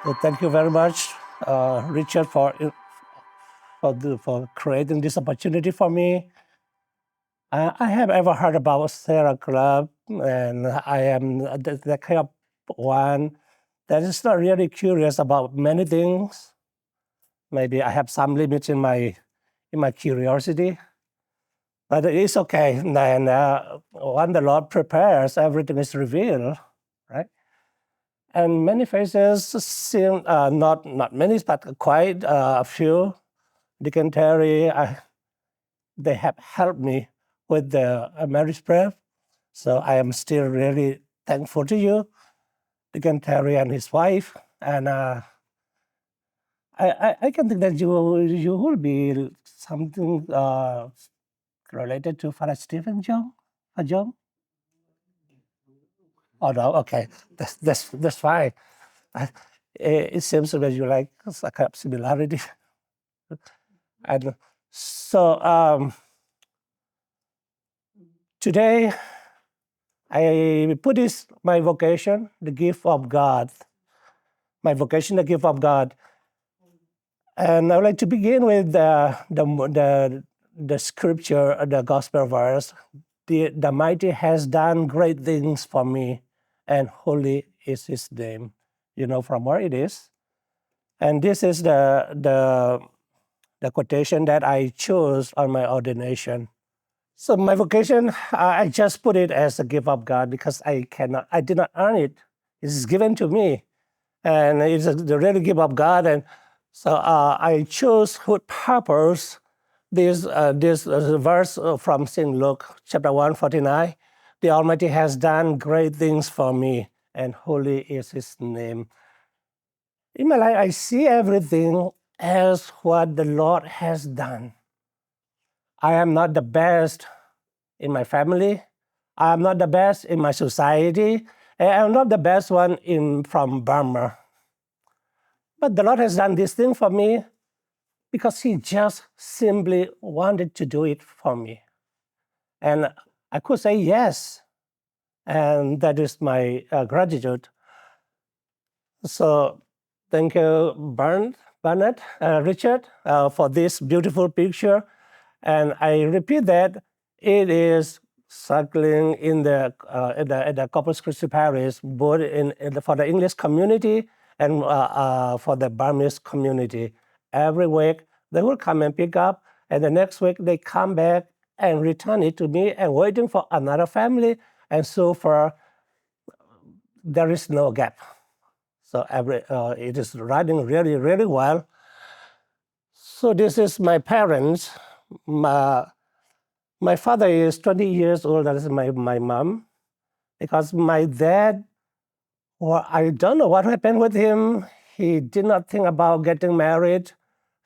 So thank you very much, Richard, for creating this opportunity for me. I have ever heard about Serra Club, and I am the kind of one that is not really curious about many things. Maybe I have some limits in my curiosity, but it's okay. And when the Lord prepares, everything is revealed, right? And many faces seem not many, but quite a few. Deacon Terry, they have helped me with the marriage prep. So I am still really thankful to you, Deacon Terry and his wife. And I can think that you will be something related to Father Stephen John. John? Oh no, okay, that's fine. It seems that you like a kind of similarity. And so today I put this my vocation, the gift of God. My vocation, the gift of God. And I would like to begin with the scripture, the gospel verse. The mighty has done great things for me, and holy is his name. You know from where it is. And this is the quotation that I chose on my ordination. So my vocation, I just put it as a gift of God because I did not earn it. It is given to me, and it's the real gift of God. And so I chose with purpose this verse from St. Luke chapter 1:49. The Almighty has done great things for me, and holy is his name. In my life, I see everything as what the Lord has done. I am not the best in my family. I am not the best in my society. And I'm not the best one from Burma. But the Lord has done this thing for me because he just simply wanted to do it for me. And I could say yes. And that is my gratitude. So thank you, Bernard, Richard, for this beautiful picture. And I repeat that it is circling in the Corpus Christi Parish, both for the English community and for the Burmese community. Every week, they will come and pick up, and the next week, they come back and return it to me and waiting for another family. And so far, there is no gap. So it is running really, really well. So this is my parents. My father is 20 years older than my mom, because my dad, well, I don't know what happened with him. He did not think about getting married.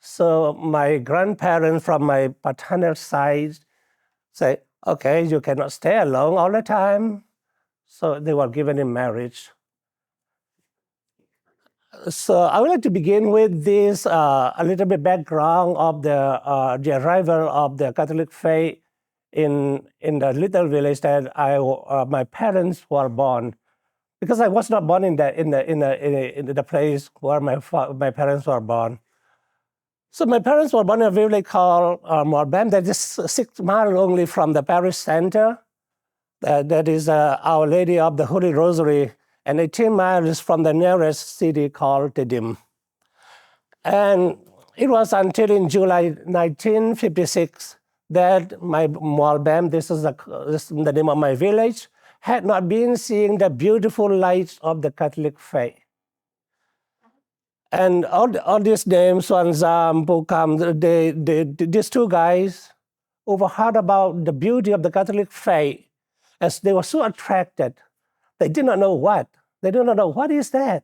So my grandparents from my paternal side say, okay, you cannot stay alone all the time. So they were given in marriage. So I would like to begin with this a little bit background of the arrival of the Catholic faith in the little village that my parents were born, because I was not born in the place where my parents were born. So my parents were born in a village called Morbam, that is 6 miles only from the parish center. That is Our Lady of the Holy Rosary, and 18 miles from the nearest city called Tedim. And it was until in July 1956 that my Morbam, this is the name of my village, had not been seeing the beautiful lights of the Catholic faith. And all these names, Swanzam, Pukam, these two guys overheard about the beauty of the Catholic faith, as they were so attracted. They did not know what. They did not know what is that.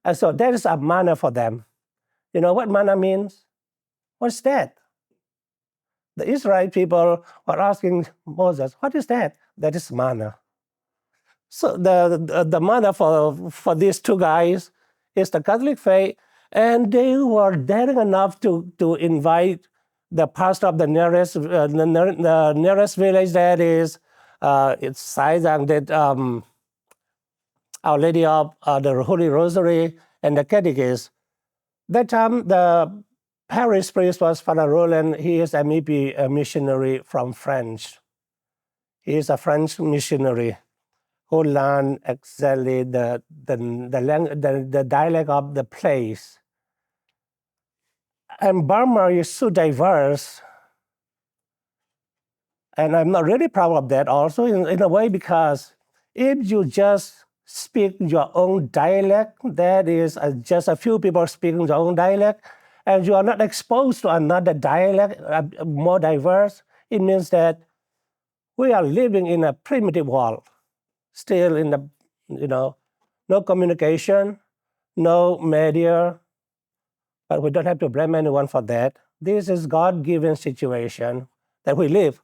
And so that is a manna for them. You know what manna means? What's that? The Israelite people were asking Moses, what is that? That is manna. So the manna for these two guys is the Catholic faith, and they were daring enough to invite the pastor of the nearest village, that is it's Saizang, that Our Lady of the Holy Rosary, and the catechist. That time, the parish priest was Father Roland. He is a missionary from France. He is a French missionary who learned exactly the dialect of the place. And Burma is so diverse, and I'm not really proud of that also in a way, because if you just speak your own dialect, that is just a few people speaking your own dialect, and you are not exposed to another dialect, more diverse, it means that we are living in a primitive world, still in the, no communication, no media, but we don't have to blame anyone for that. This is God-given situation that we live.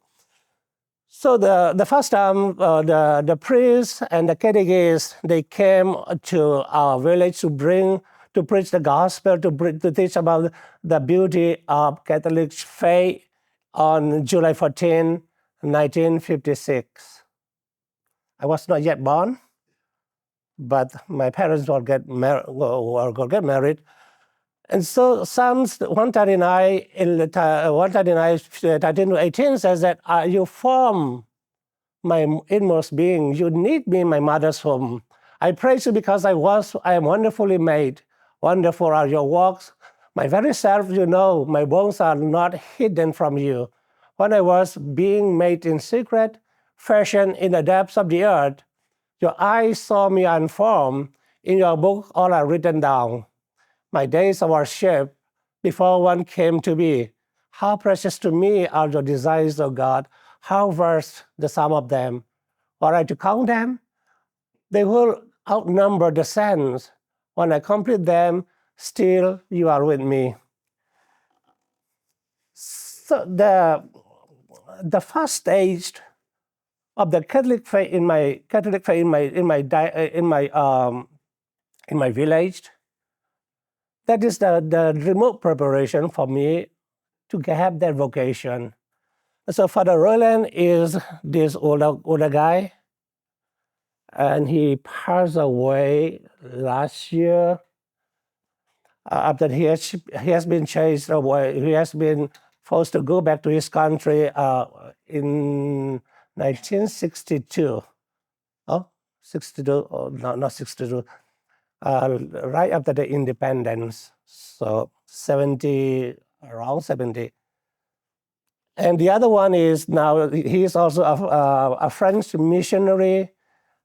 So the first time, the priest and the catechist, they came to our village to preach the gospel, to teach about the beauty of Catholic faith on July 14, 1956. I was not yet born, but my parents were going to get married. And so Psalms 139, 13-18 says that you form my inmost being. You knit me in my mother's womb. I praise you because I am wonderfully made. Wonderful are your works. My very self, my bones are not hidden from you. When I was being made in secret, fashioned in the depths of the earth, your eyes saw me unformed. In your book, all are written down. My days were shaped before one came to be. How precious to me are your desires, O God. How vast the sum of them. Were I to count them, they will outnumber the sands. When I complete them, still you are with me. So the first stage of the Catholic faith in my village, that is the remote preparation for me to have that vocation. So Father Roland is this older guy, and he passed away last year after he has been chased away. He has been forced to go back to his country in 1962. Oh, 62, oh, no, not 62. Right after the independence, so around 70. And the other one is now, he is also a French missionary,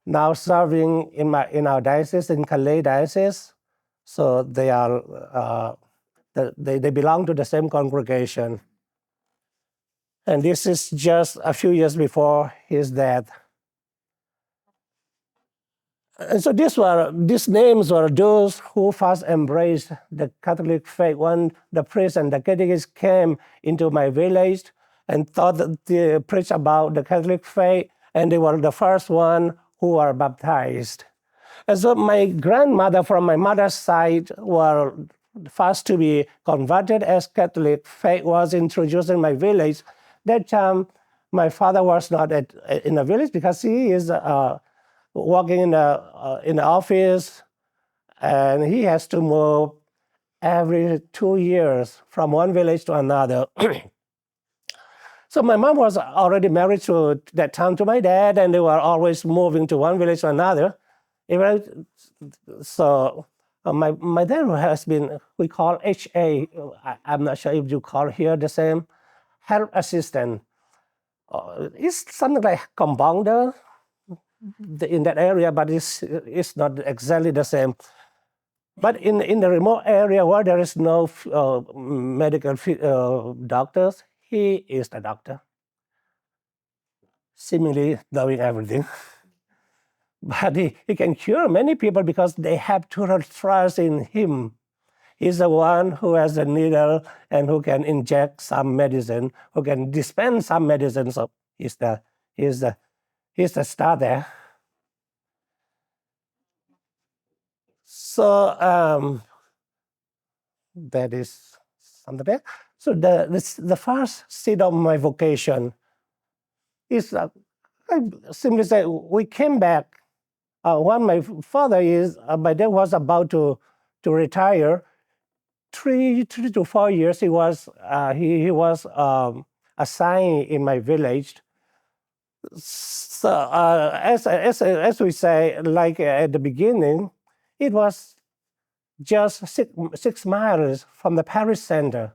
now serving in our diocese, in Calais diocese. So they belong to the same congregation. And this is just a few years before his death. And so these names were those who first embraced the Catholic faith when the priest and the catechist came into my village and taught to preach about the Catholic faith, and they were the first one who were baptized. And so my grandmother from my mother's side were first to be converted as Catholic. Faith was introduced in my village. That time, my father was not in the village because he is working in the office, and he has to move every 2 years from one village to another. So my mom was already married to that time to my dad, and they were always moving to one village to another. So my dad has been, we call HA, I'm not sure if you call here the same, health assistant. It's something like compounder in that area, but it's not exactly the same. But in the remote area where there is no medical doctors, he is the doctor, seemingly knowing everything. But he can cure many people because they have total trust in him. He's the one who has the needle and who can inject some medicine, who can dispense some medicine. So he's the star there. So that is something there. So the first seed of my vocation is, I simply say, we came back when my father my dad was about to to retire, 3 to 4 years he was assigned in my village. So as we say, like at the beginning, it was just 6 miles from the parish center.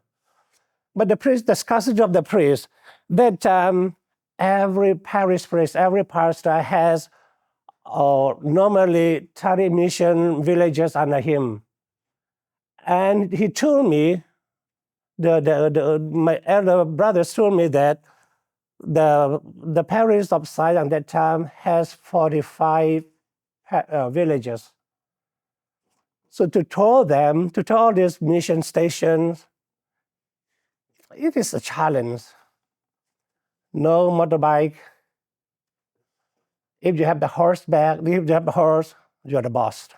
But the scarcity of the priest, that time, every parish priest, every pastor has normally 30 mission villages under him. And he told me, my elder brothers told me that the parish of Zion at that time has 45 villages. So to tour these mission stations, it is a challenge. No motorbike. If you have the horse, you're the boss.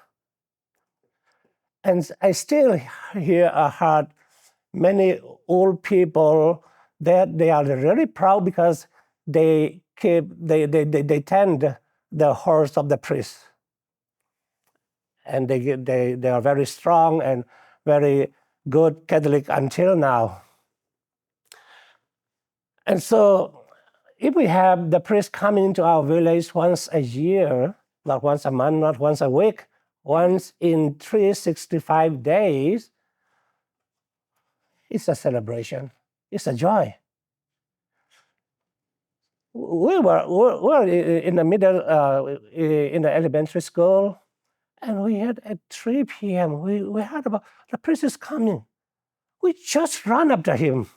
And I still heard many old people that they are really proud because they tend the horse of the priest. And they are very strong and very good Catholic until now. And so if we have the priest coming into our village once a year, not once a month, not once a week, once in 365 days, it's a celebration. It's a joy. We were in the middle, in the elementary school, and we had at 3 p.m., we heard about the priest is coming. We just ran after him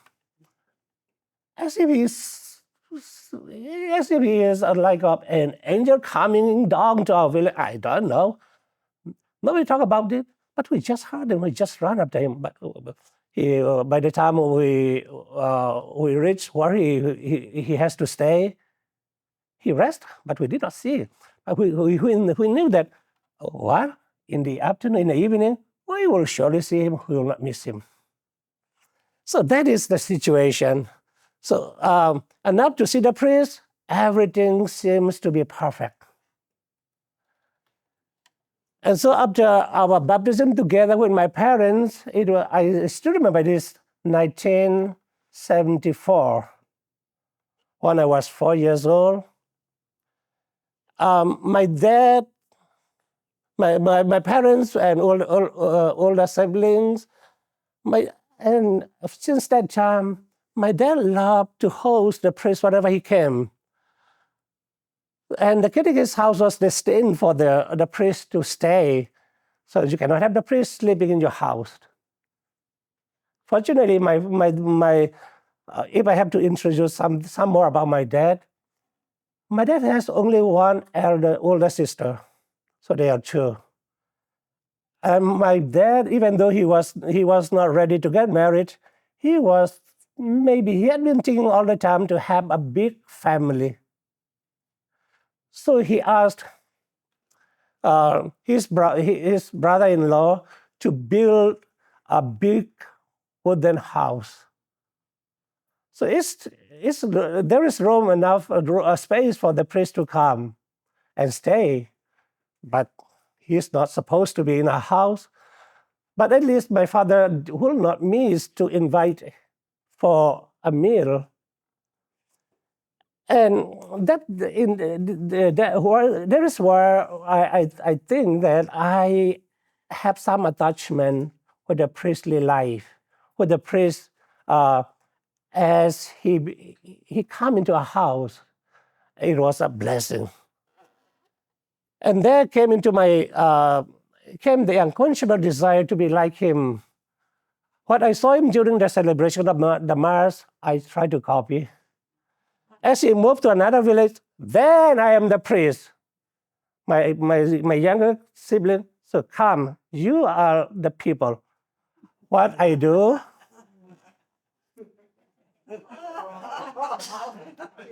as if he is like an angel coming down to our village. I don't know. Nobody talk about it, but we just heard him. We just ran after him. But by the time we reached where he has to stay, he rest, but we did not see it. But we knew that, in the afternoon, in the evening, we will surely see him. We will not miss him. So that is the situation. So enough to see the priest, everything seems to be perfect. And so after our baptism together with my parents, I still remember this, 1974, when I was 4 years old. My dad, my parents and all older siblings, and since that time, my dad loved to host the priest whenever he came. And the catechist house was destined for the priest to stay. So you cannot have the priest sleeping in your house. Fortunately, if I have to introduce some more about my dad has only one older sister. So they are two. And my dad, even though he was not ready to get married, he had been thinking all the time to have a big family. So he asked his brother-in-law to build a big wooden house. So there is room enough, a space for the priest to come and stay, but he's not supposed to be in a house. But at least my father will not miss to invite for a meal. And there is where I think that I have some attachment with the priestly life, with the priest as he come into a house. It was a blessing. And there came the unconscionable desire to be like him. What I saw him during the celebration of the Mass, I tried to copy. As he moved to another village, then I am the priest. My younger sibling, so come, you are the people. What I do,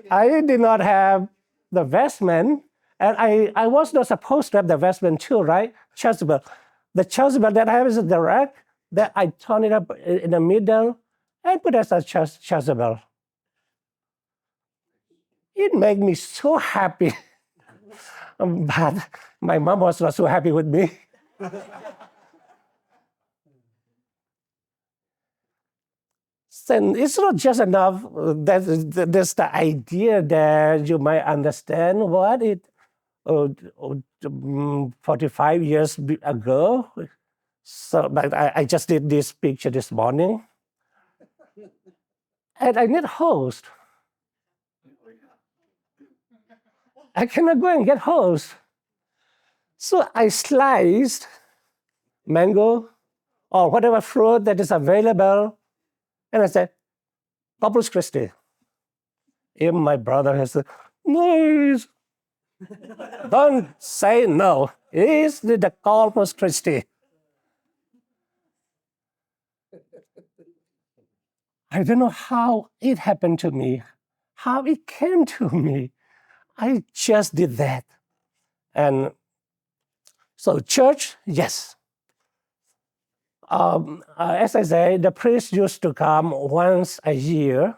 I did not have the vestment, and I was not supposed to have the vestment too, right? Chasuble. The chasuble that I have is the rack, that I turn it up in the middle and put as a chasuble. It made me so happy. But my mom was not so happy with me. then it's not just enough that there's the idea that you might understand what it 45 years ago. So, but I just did this picture this morning, and I need a host. I cannot go and get host. So I sliced mango or whatever fruit that is available, and I said, Corpus Christi. Even my brother has said, no, don't say no. It's the Corpus Christi. I don't know how it happened to me, how it came to me. I just did that. And so church, yes. As I say, the priest used to come once a year.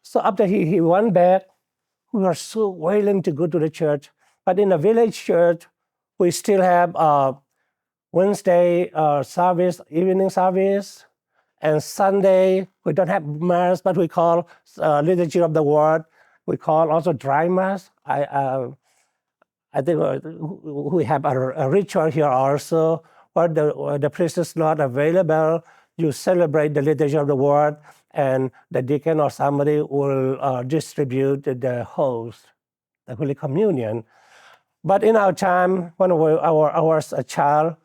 So after he went back, we were so willing to go to the church. But in the village church, we still have Wednesday service, evening service, and Sunday we don't have mass, but we call liturgy of the word. We call also dry mass. I think we have a ritual here also where the priest is not available. You celebrate the liturgy of the word, and the deacon or somebody will distribute the host, the Holy Communion. But in our time, when I was a child,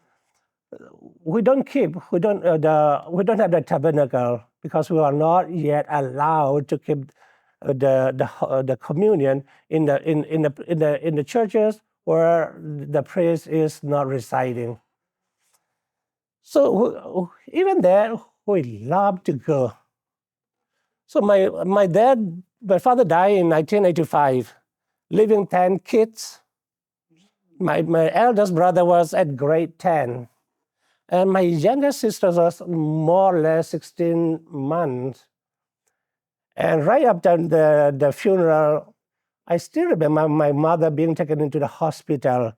we don't have the tabernacle because we are not yet allowed to keep the communion in the churches where the priest is not residing. So even there, we love to go. So my father died in 1985, leaving 10 kids. My eldest brother was at grade 10. And my youngest sister was more or less 16 months. And right after the funeral, I still remember my mother being taken into the hospital.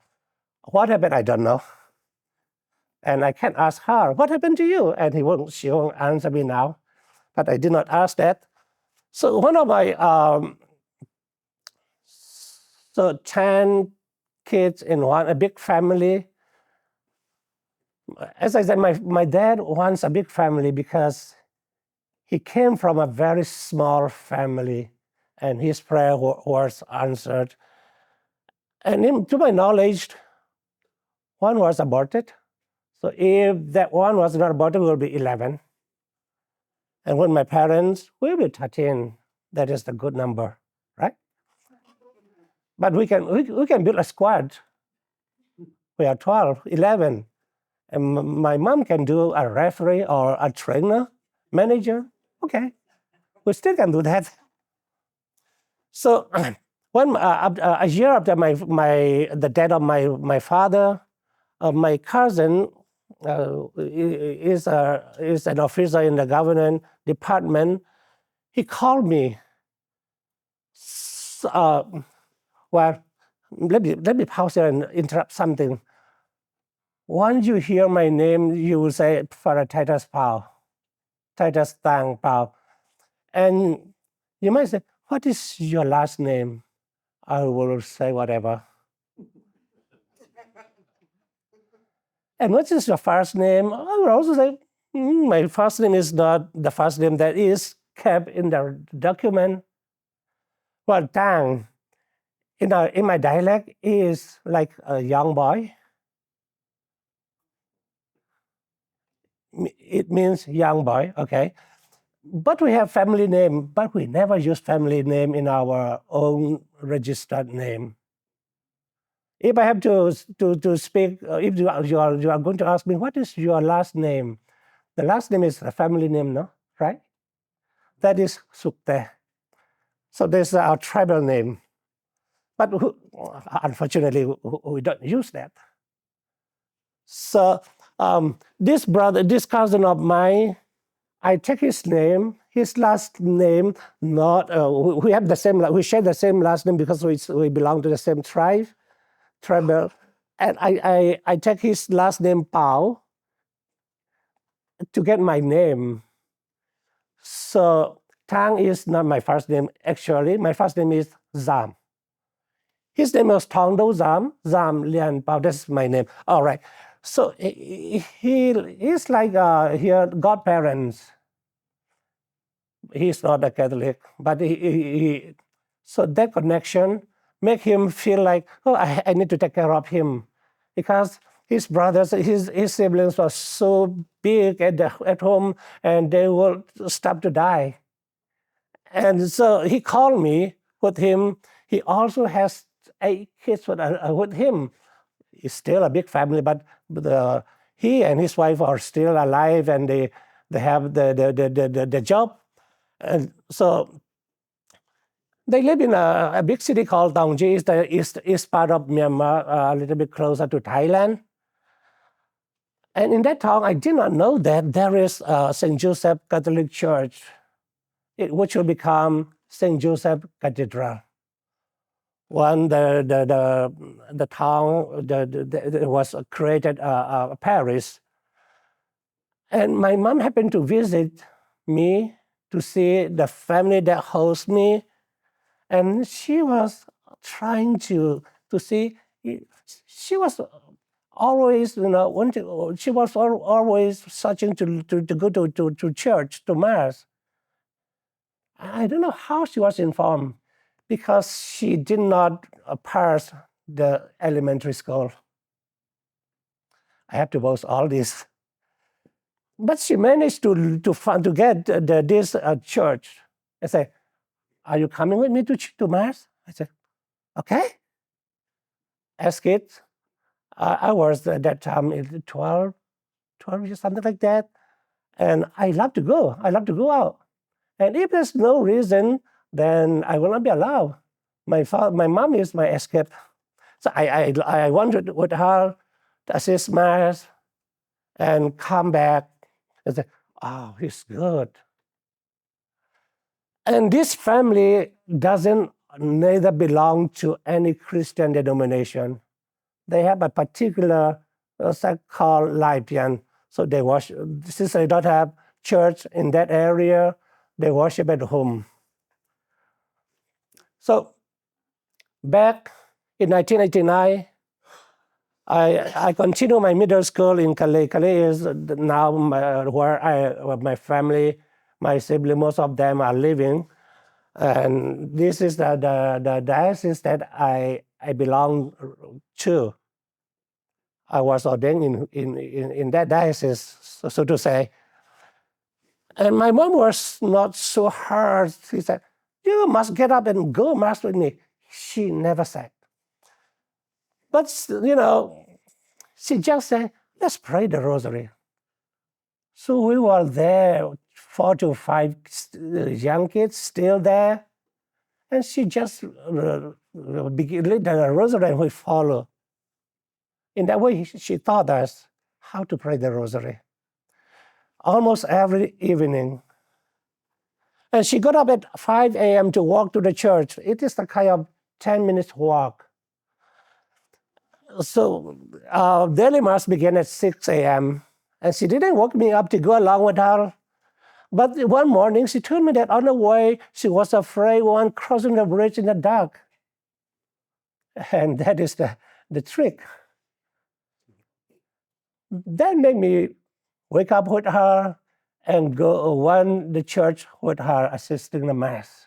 What happened? I don't know. And I can't ask her, what happened to you? And she won't answer me now. But I did not ask that. So one of my 10 kids in a big family. As I said, my dad wants a big family because he came from a very small family, and his prayer was answered. And to my knowledge, one was aborted. So if that one was not aborted, we will be 11. And when my parents, we will be 13. That is the good number, right? But we can build a squad. We are 12, 11. And my mom can do a referee or a trainer, manager. Okay, we still can do that. So a year after the death of my father, my cousin is an officer in the government department. He called me. Well, let me pause here and interrupt something. Once you hear my name, you will say, Father Titus Pau, Titus Tang Pau. And you might say, what is your last name? I will say whatever. And what is your first name? I will also say, my first name is not the first name that is kept in the document. Well, Tang, in my dialect, is like a young boy. It means young boy, okay? But we have family name, but we never use family name in our own registered name. If I have to speak, if you are going to ask me, what is your last name? The last name is a family name, no? Right? That is Sukte. So there's our tribal name. But unfortunately, we don't use that. So this cousin of mine, I take his name, his last name, not, we share the same last name because we belong to the same tribal. And I take his last name, Pau, to get my name. So Tang is not my first name. Actually, my first name is Zam. His name was Tong Do Zam. Zam Lian Pao. That's my name. All right. So he's like here godparents. He's not a Catholic, but so that connection make him feel like, oh, I need to take care of him, because his brothers, his siblings were so big at home, and they will start to die. And so he called me with him. He also has 8 kids with him. It's still a big family, but he and his wife are still alive, and they have the job. And so they live in a big city called Taungji. It's the east part of Myanmar, a little bit closer to Thailand. And in that town, I did not know that there is St. Joseph Catholic Church, which will become St. Joseph Cathedral. When the town was created, Paris, and my mom happened to visit me to see the family that hosts me, and she was trying to see. She was always, she was always searching to go to church, to mass. I don't know how she was informed, because she did not pass the elementary school. I have to boast all this. But she managed to get this church. I said, are you coming with me to mass? I said, okay. As kids, I was at that time 12 years, something like that. And I love to go. I love to go out. And if there's no reason, then I will not be allowed. My mom is my escape. So I wanted with her to assist mass and come back and say, oh, he's good. And this family doesn't neither belong to any Christian denomination. They have a particular sect called Lai Pian. So they worship, since they don't have church in that area, they worship at home. So back in 1989, I continued my middle school in Calais. Calais is now where my family, my siblings, most of them are living. And this is the diocese that I belong to. I was ordained in that diocese, so to say. And my mom was not so hard. She said, you must get up and go mass with me. She never said. But, she just said, let's pray the rosary. So we were there, 4 to 5 young kids still there. And she just began the rosary, and we follow. In that way, she taught us how to pray the rosary almost every evening. And she got up at 5 a.m. to walk to the church. It is a kind of 10-minute walk. So daily mass began at 6 a.m. And she didn't wake me up to go along with her. But one morning, she told me that on the way, she was afraid one crossing the bridge in the dark. And that is the trick. That made me wake up with her and go run the church with her, assisting the mass.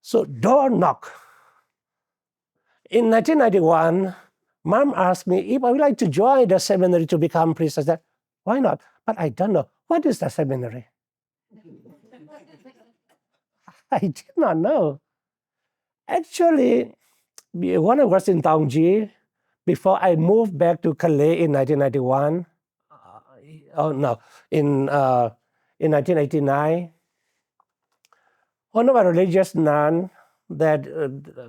So door knock. In 1991, Mom asked me if I would like to join the seminary to become priest. I said, why not? But I don't know. What is the seminary? I did not know. Actually, when I was in Taungji, before I moved back to Calais in 1991, in 1989, one of our religious nuns that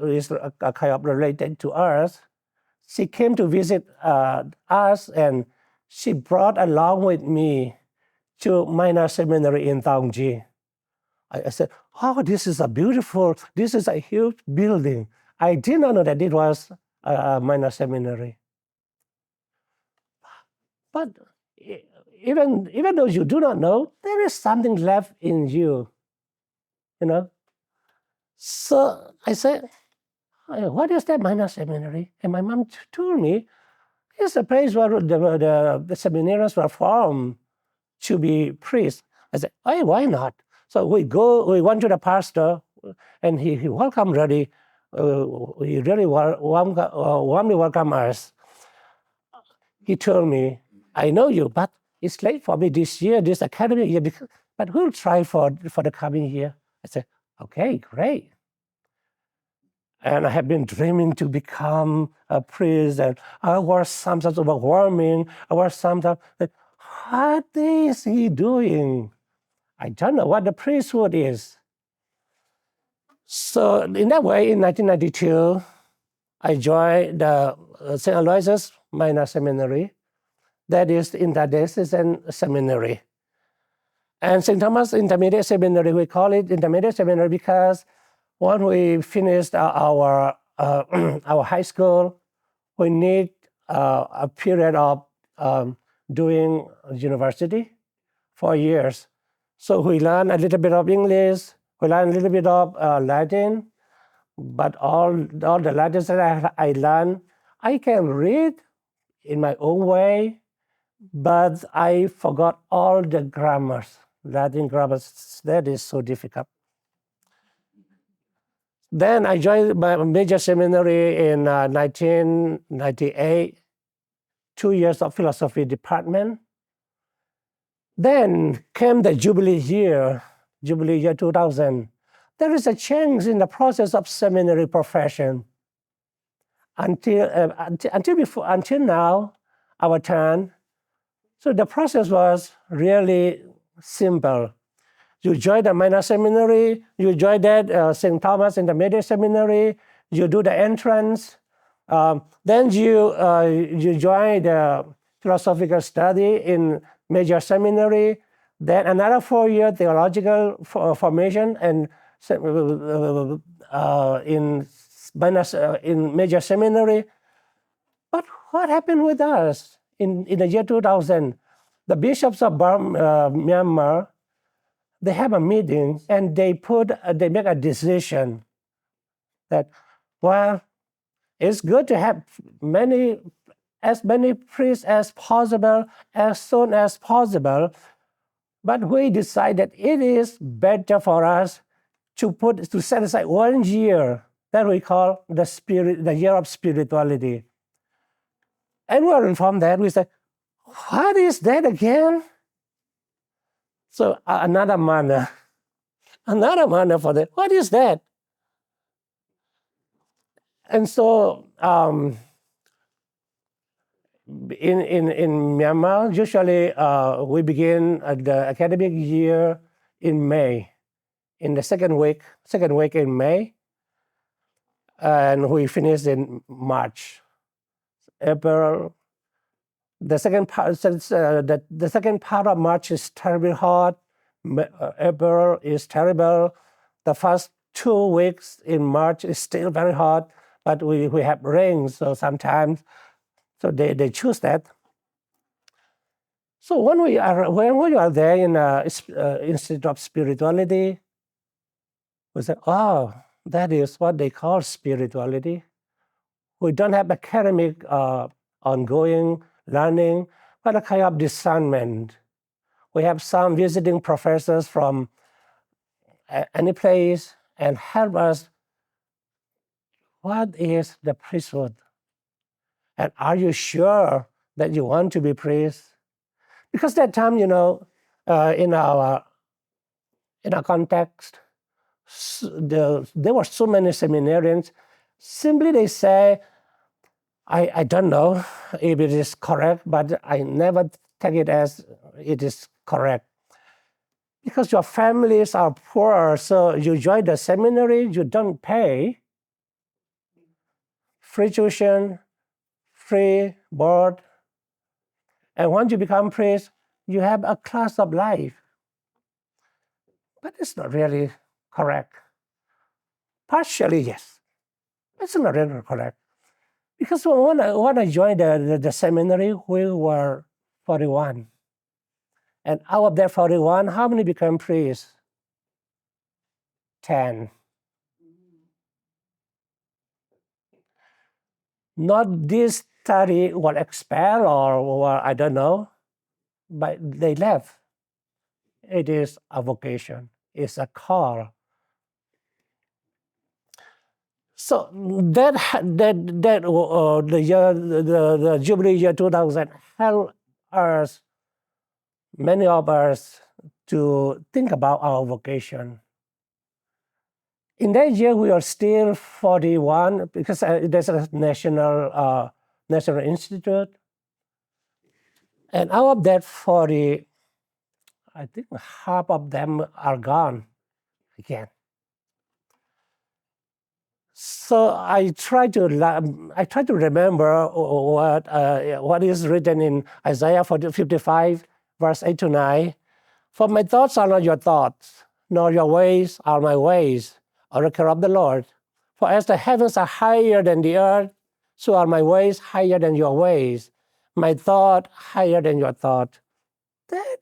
is a kind of related to us, she came to visit us, and she brought along with me to minor seminary in Taungji. I said, oh, this is a huge building. I did not know that it was a minor seminary. But even though you do not know, there is something left in you, So I said, what is that minor seminary? And my mom told me, it's a place where the seminarians were formed to be priests. I said, hey, why not? So we went to the pastor, and he welcomed really, he really warmly welcomed us. He told me, I know you, but it's late for me this year, this academic year, but we'll try for the coming year. I said, okay, great. And I have been dreaming to become a priest, and I was sometimes overwhelming. I was sometimes like, what is he doing? I don't know what the priesthood is. So in that way, in 1992, I joined the St. Aloysius Minor Seminary, that is interdiocesan seminary. And St. Thomas Intermediate Seminary, we call it Intermediate Seminary because when we finished our high school, we need a period of doing university, 4 years. So we learn a little bit of English, we learn a little bit of Latin, but all the Latin that I learned, I can read in my own way, but I forgot all the grammars, Latin grammars. That is so difficult. Then I joined my major seminary in 1998, 2 years of philosophy department. Then came the Jubilee year 2000. There is a change in the process of seminary profession. Until now, our turn. So the process was really simple. You join the minor seminary, you join that St. Thomas Intermediate Seminary, you do the entrance, then you join the philosophical study in major seminary, then another 4-year theological formation and in major seminary. But what happened with us in the year 2000? The bishops of Myanmar, they have a meeting and they make a decision that, well, it's good to have as many priests as possible, as soon as possible, but we decided it is better for us to set aside 1 year that we call the year of spirituality. And we were informed that we said, what is that again? So another manner for that. What is that? And so in Myanmar, usually we begin the academic year in May, in the second week in May, and we finish in March, April. The second part of March is terribly hot. April is terrible. The first 2 weeks in March is still very hot, but we have rain, so sometimes, so they choose that. So when we are there in Institute of Spirituality, we say, oh, that is what they call spirituality. We don't have academic ongoing learning, but a kind of discernment. We have some visiting professors from any place and help us. What is the priesthood? And are you sure that you want to be priest? Because that time, in our context, there were so many seminarians. Simply they say, I don't know if it is correct, but I never take it as it is correct. Because your families are poor, so you join the seminary, you don't pay. Free tuition, free board. And once you become priest, you have a class of life. But it's not really correct. Partially, yes. It's not really correct. Because when I joined the seminary, we were 41. And out of that 41, how many became priests? 10. Not this study was expelled or I don't know, but they left. It is a vocation. It's a call. So the Jubilee year 2000 helped us, many of us, to think about our vocation. In that year, we are still 41 because there's a national institute. And out of that 40, I think half of them are gone again. So I try to remember what is written in Isaiah 55, verse 8 to 9. For my thoughts are not your thoughts, nor your ways are my ways, oracle of the Lord. For as the heavens are higher than the earth, so are my ways higher than your ways, my thought higher than your thought. That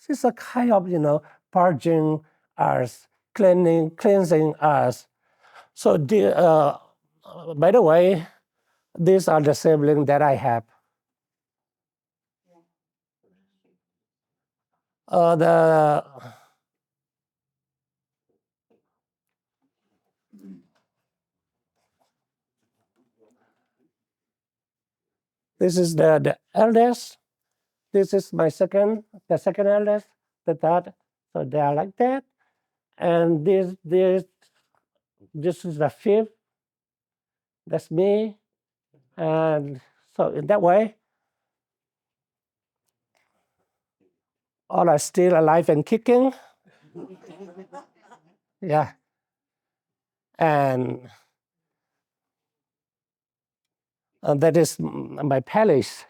is a kind of, purging us, cleansing us. So, by the way, these are the siblings that I have. This is the eldest. This is the second eldest, the third. So they are like that. And this is the fifth. That's me. And so in that way, all are still alive and kicking. Yeah. And that is my palace.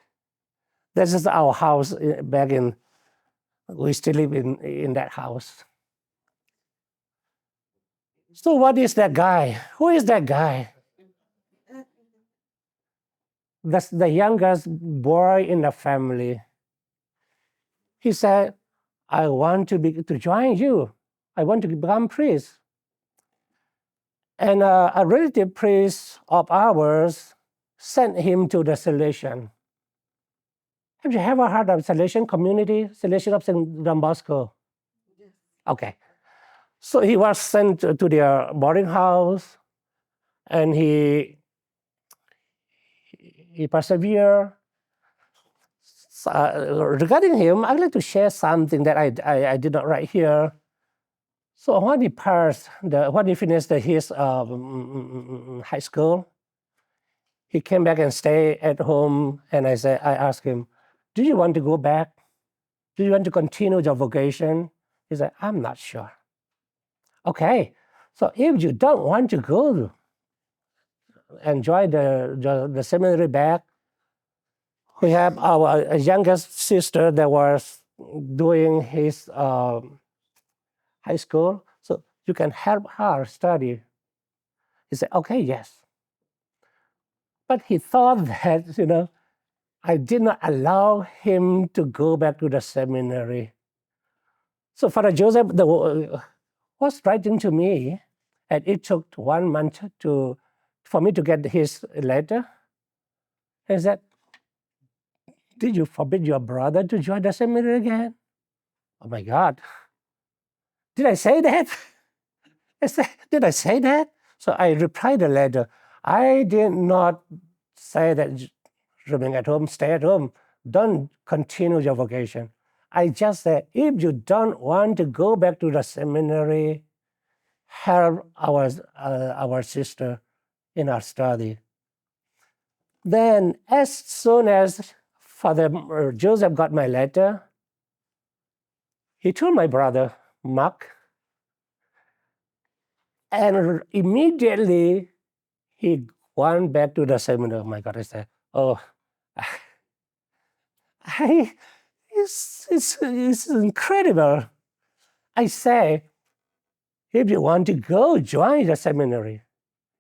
This is our house back in, we still live in that house. So what is that guy? Who is that guy? That's the youngest boy in the family. He said, I want to join you. I want to become priest. And a relative priest of ours sent him to the Salesian. Have you ever heard of Salesian community, Salesian of St. Don Bosco? Yes. Okay. So he was sent to their boarding house, and he persevered. Regarding him, I'd like to share something that I did not write here. So when he finished his high school, he came back and stayed at home. And I asked him, "Do you want to go back? Do you want to continue your vocation?" He said, "I'm not sure." Okay, so if you don't want to go and join the seminary back, we have our youngest sister that was doing his high school, so you can help her study. He said, okay, yes. But he thought that, I did not allow him to go back to the seminary. So Father Joseph was writing to me, and it took 1 month for me to get his letter. He said, did you forbid your brother to join the seminary again? Oh my God. Did I say that? Did I say that? So I replied the letter. I did not say that remain at home, stay at home, don't continue your vocation. I just said, if you don't want to go back to the seminary, help our sister in our study. Then as soon as Father Joseph got my letter, he told my brother, Mark, and immediately he went back to the seminary. Oh my God, I said, oh, it's incredible. I say, if you want to go, join the seminary.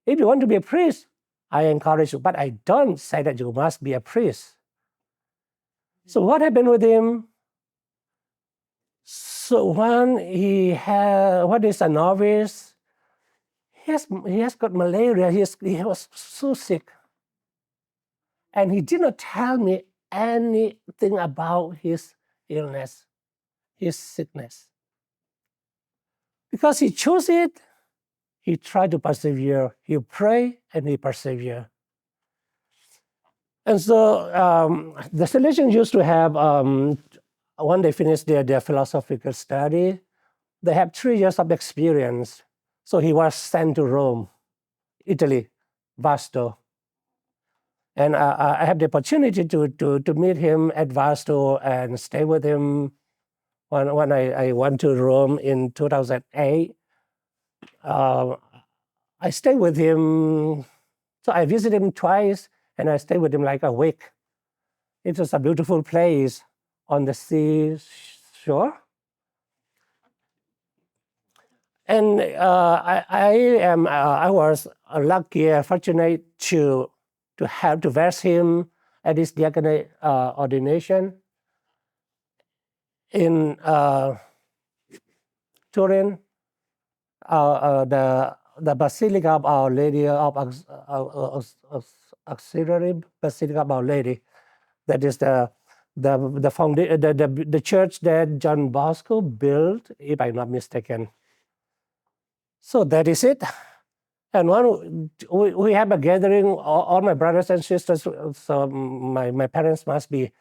If you want to be a priest, I encourage you, but I don't say that you must be a priest. So what happened with him? So when when he's a novice, he has got malaria. He was so sick. And he did not tell me anything about his illness, his sickness. Because he chose it, he tried to persevere. He prayed and he persevered. And so the Salesians used to have, when they finished their philosophical study, they have 3 years of experience. So he was sent to Rome, Italy, Vasto. And I had the opportunity to meet him at Vasto and stay with him when I went to Rome in 2008. I stayed with him. So I visited him twice, and I stayed with him like a week. It was a beautiful place on the seashore. And I was lucky and fortunate to have to verse him at his diaconate ordination in Turin. The Basilica of Our Lady of Auxiliary Basilica of Our Lady. That is the church that John Bosco built, if I'm not mistaken. So that is it. And when we have a gathering, all my brothers and sisters, so my parents must be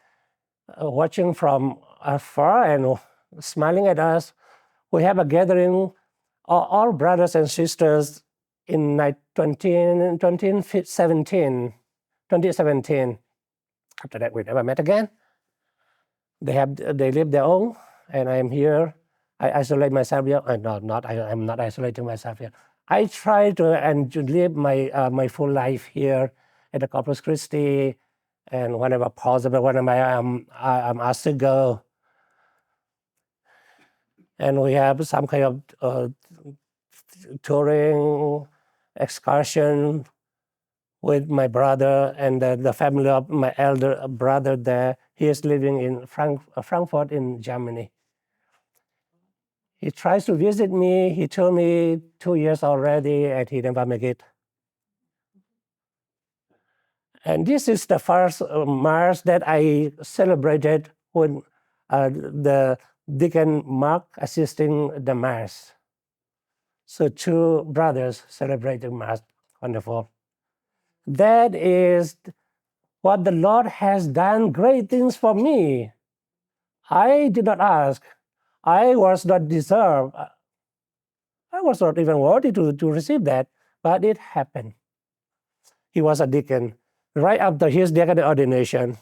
watching from afar and smiling at us. We have a gathering, all brothers and sisters in 2017. After that, we never met again. They live their own, and I'm here. I isolate myself here. I'm not isolating myself here. I try to live my full life here at the Corpus Christi, and whenever possible, whenever I'm asked to go. And we have some kind of touring excursion with my brother and the family of my elder brother there. He is living in Frankfurt in Germany. He tries to visit me. He told me 2 years already, and he never make it. And this is the first Mass that I celebrated when the Deacon Mark assisting the Mass. So 2 brothers celebrating Mass. Wonderful. That is what the Lord has done, great things for me. I did not ask. I was not deserved. I was not even worthy to receive that, but it happened. He was a deacon right after his diaconate ordination.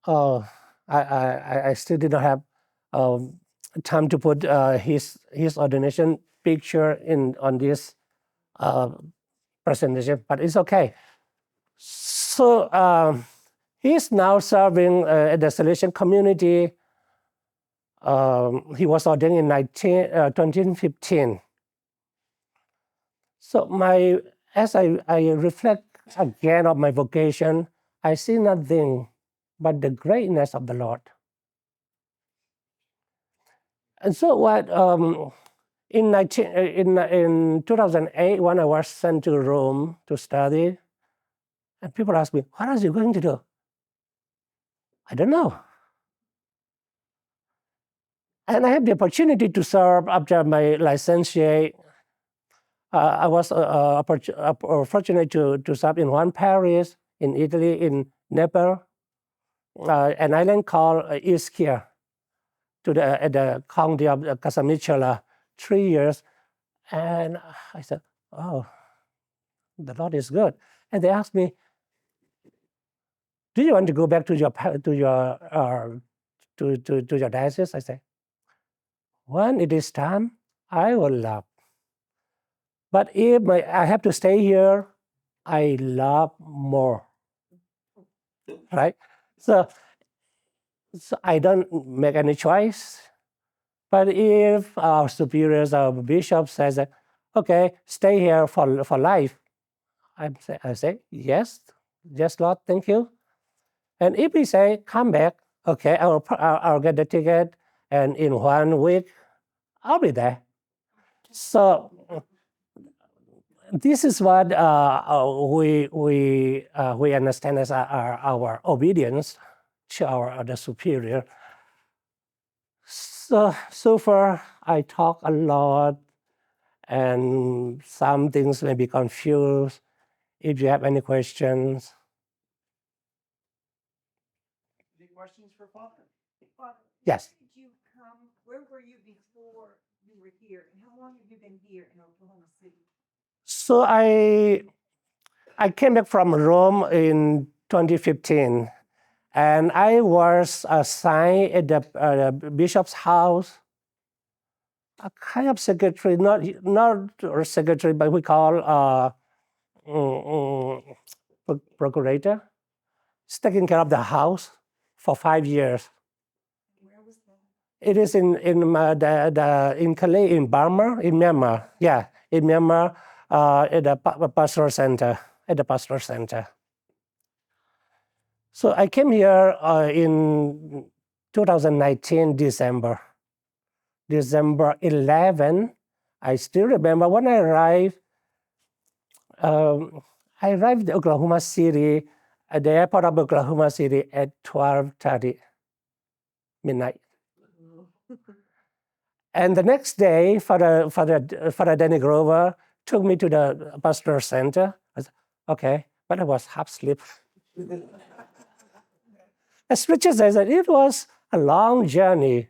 Oh, I still did not have time to put his ordination picture on this presentation, but it's okay. So he's now serving at the Salesian community. He was ordained in 2015. So as I reflect again of my vocation, I see nothing but the greatness of the Lord. And so what in 2008, when I was sent to Rome to study, and people ask me, what are you going to do? I don't know. And I had the opportunity to serve after my licentiate. I was fortunate to serve in one parish in Italy, in Nepal, an island called Ischia, at the county of Casamicciola, 3 years. And I said, oh, the Lord is good. And they asked me, do you want to go back to your diocese? I said, when it is time, I will love. But if I have to stay here, I love more, right? So I don't make any choice. But if our superiors, our bishop says, okay, stay here for life, I say yes, Yes, Lord, thank you. And if he say, come back, okay, I'll get the ticket, and in 1 week, I'll be there. So this is what we understand as our obedience to the superior. So far, I talk a lot, and some things may be confused. If you have any questions. Any questions for Father? Father, Yes. where did you come? Where were you before you were here? And how long have you been here in Oklahoma City? So I came back from Rome in 2015, and I was assigned at the bishop's house, a kind of secretary, not a secretary, but we call procurator. He's taking care of the house for 5 years. Where was that? It is in Calais, in Burma, in Myanmar. Yeah, in Myanmar, at the pastoral center. At the pastoral center. So I came here in 2019 December 11. I still remember when I arrived. I arrived in Oklahoma City at the airport of Oklahoma City at 12:30 midnight. And the next day, Father Danny Grover took me to the pastoral center. I said, okay, but I was half asleep. As Richard says, it was a long journey.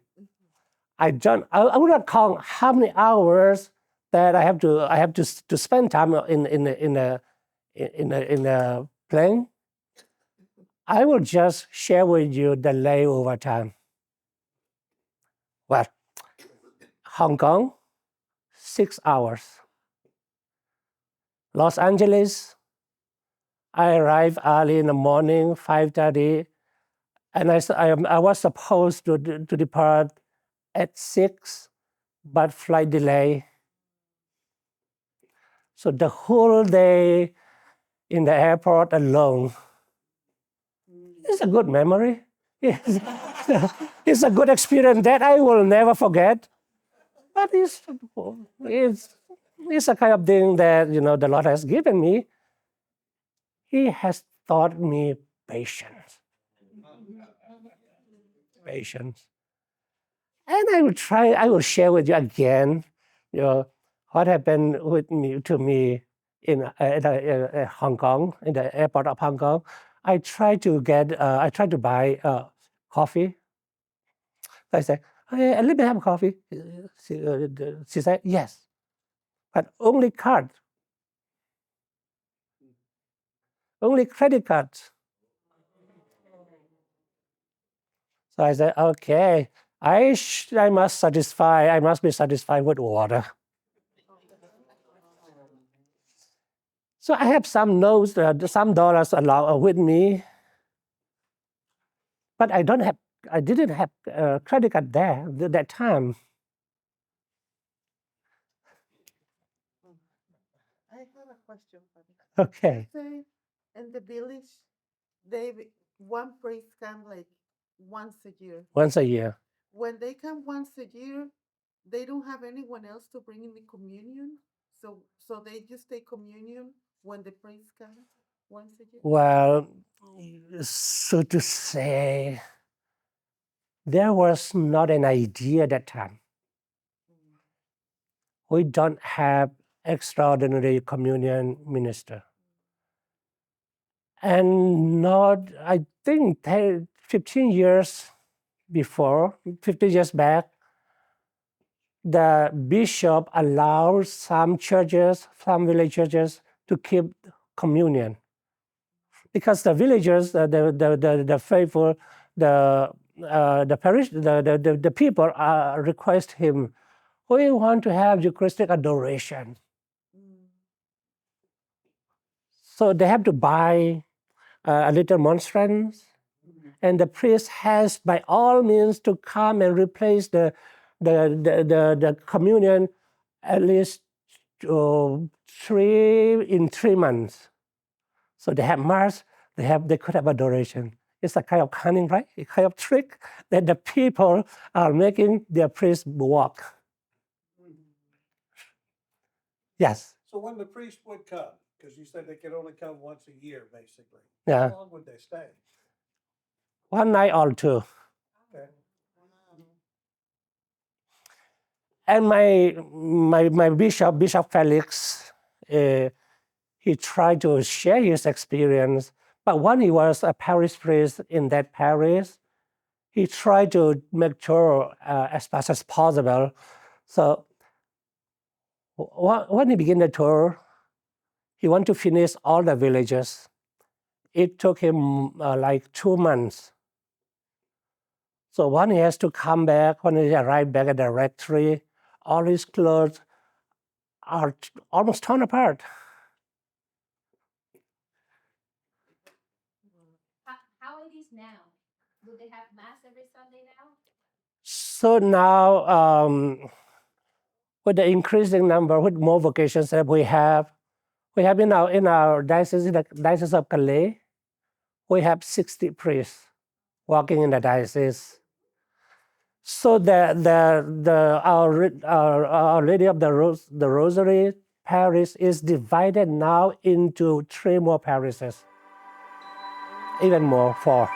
I would not count how many hours that I have to spend time in a plane. I will just share with you the layover time. Well, Hong Kong, 6 hours. Los Angeles, I arrived early in the morning, 5:30, and I was supposed to depart at 6, but flight delay. So the whole day in the airport alone. It's a good memory. It's a good experience that I will never forget. But it's a kind of thing that the Lord has given me. He has taught me patience. Patience. And I will share with you again, what happened to me in Hong Kong, in the airport of Hong Kong. I tried to buy coffee. I said, hey, let me have coffee. She said, yes, but only card. Only credit cards. So I said, okay, I must be satisfied with water. So I have some notes, some dollars along with me, but I didn't have credit card there at that time. I have a question, Father. Okay. Say in the village, one priest come like once a year. Once a year. When they come once a year, they don't have anyone else to bring in the communion. So they just take communion when the priest comes once a year. Well, so to say, there was not an idea at that time. We don't have extraordinary communion minister. And not, I think 15 years back, the bishop allowed some churches, some village churches, to keep communion. Because the villagers, the faithful, the parish, the people request him, we want to have Eucharistic adoration. So they have to buy a little monstrance, and the priest has, by all means, to come and replace the communion at least 3 months. So they have Mass they could have adoration. It's a kind of cunning, right? A kind of trick that the people are making their priest walk. Yes. So when the priest would come, because you said they could only come once a year, basically. Yeah. How long would they stay? One night or two. Okay. And my Bishop Felix, he tried to share his experience. But when he was a parish priest in that parish, he tried to make sure as fast as possible. So when he began the tour, he wanted to finish all the villages. It took him like 2 months. So when he has to come back, when he arrived back at the rectory, all his clothes are almost torn apart. How it is now? Do they have mass every Sunday now? So now, with the increasing number, with more vocations that we have in our diocese, the Diocese of Calais, we have 60 priests working in the diocese. So Our Lady of the Rosary parish is divided now into 3 more parishes, even more, 4.